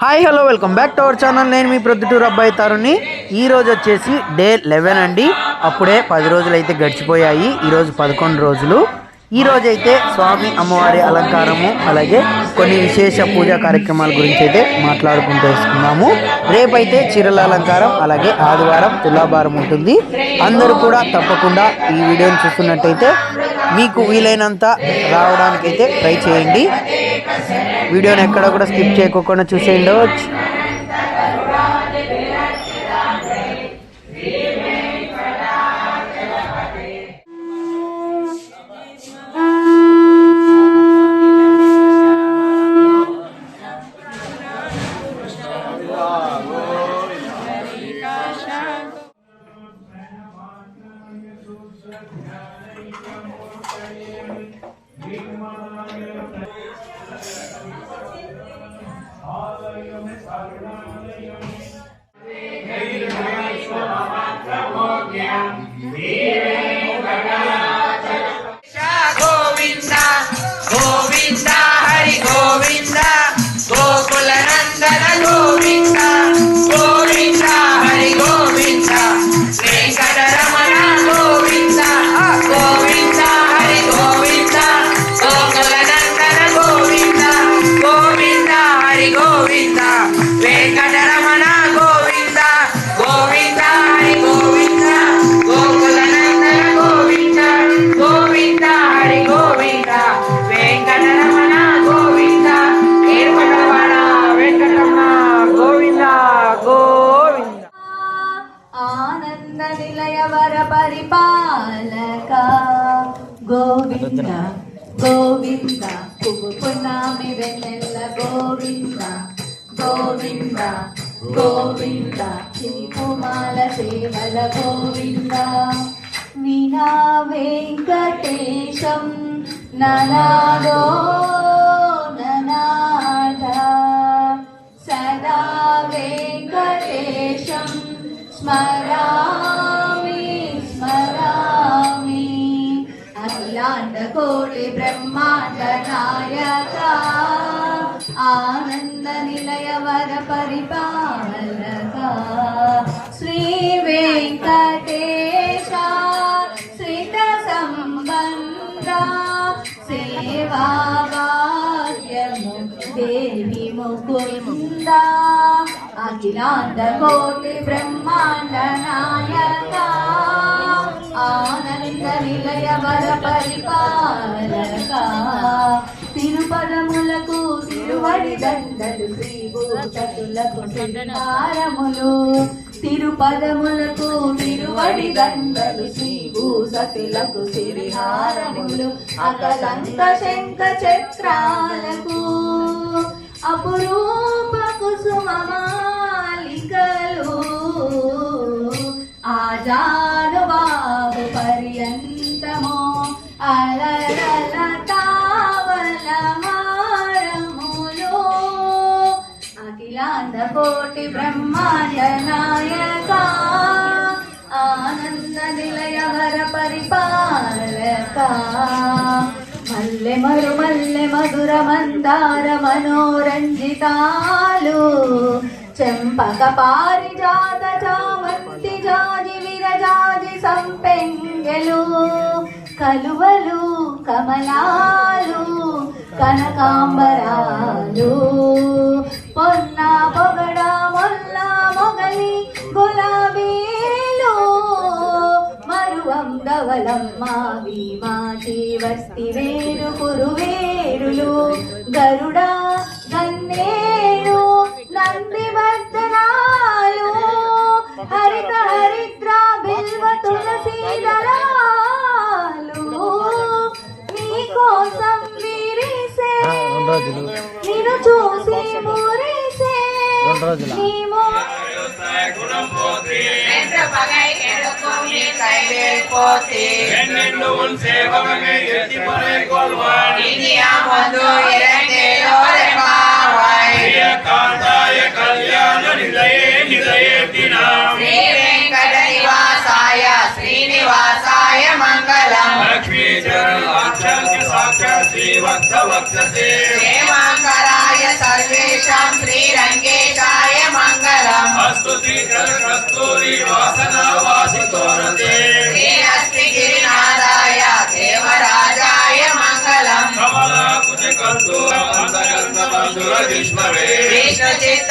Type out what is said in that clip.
Hi hello welcome back to our channel. నేను మీ ప్రొద్దుటూరు అబ్బాయి తరుణ్ని. ఈరోజు వచ్చేసి డే 11 అండి. అప్పుడే 10 రోజులు అయితే గడిచిపోయాయి. ఈరోజు 11 రోజులు. ఈరోజు అయితే స్వామి అమ్మవారి అలంకారము అలాగే కొన్ని విశేష పూజా కార్యక్రమాల గురించి అయితే మాట్లాడుకుంటూ వేసుకున్నాము. రేపైతే చీరల అలంకారం అలాగే ఆదివారం తులాభారం ఉంటుంది. అందరూ కూడా తప్పకుండా ఈ వీడియోని చూస్తున్నట్టయితే మీకు వీలైనంత రావడానికైతే ట్రై చేయండి. వీడియోని ఎక్కడ కూడా స్కిప్ చేయకుండా చూసేయండి. పరిపాలక గోవింద గోవింద పువ్వుపున్నామి వెన్నెల్ల గోవింద గోవింద గోవింద చిరుమాల సేవల గోవింద వినా వెంకటేశం ననాదో ననాథ సదా వెంకటేశం స్మరామి స్మరామి అఖిలాండ కోటి బ్రహ్మాండ నాయక ఆనంద నిలయ వర పరిపాలక శ్రీ వెంకటేశ శ్రిత సంబంధ సేవా భాగ్యము దేవి ముకుంద అఖిలాండ కోటి బ్రహ్మాండ నాయక ఆనంద నిలయ వర పరిపాలక తిరుపదములకు తిరువడి దండలు శ్రీభూషతులకు సింగారములు తిరుపదములకు తిరువడి దండలు శ్రీభూషతులకు సిరిహారములు అకలంక శంఖ చక్రాలకు అపురూప కుసుమమాలికలు ఆజానుబాహు పర్యంతము అలరల తావల హారములు అఖిలాండ కోటి బ్రహ్మాండ నాయక ఆనంద నిలయ వర పరిపాలక మల్లె మరుమల్లె మధుర మందార మనోరంజితాలు చెంపక పారిజాత చామంతి జాజి విరజాజి సంపెంగెలు కలువలు కమలాలు కనకాంబరాలు పొన్న పొగడ మొల్ల మొగలి గులాబీలు మరువం ధవలమ్మ వీమాచి వస్తి వేరు కురువేరులు గరుడ గన్నేరు నంది వర్ధనాలు హరిత హరిద్ర బిల్వ తులసి దళాలు నీకోసం విరిసే నిన్ను చూసి మురిసే శ్రీనివాసాయ మంగళం లక్ష్మీ శ్రీవత్సవక్షసే క్షేమాంకరాయ సర్వేషాం శ్రీరంగే विष्णु चित्त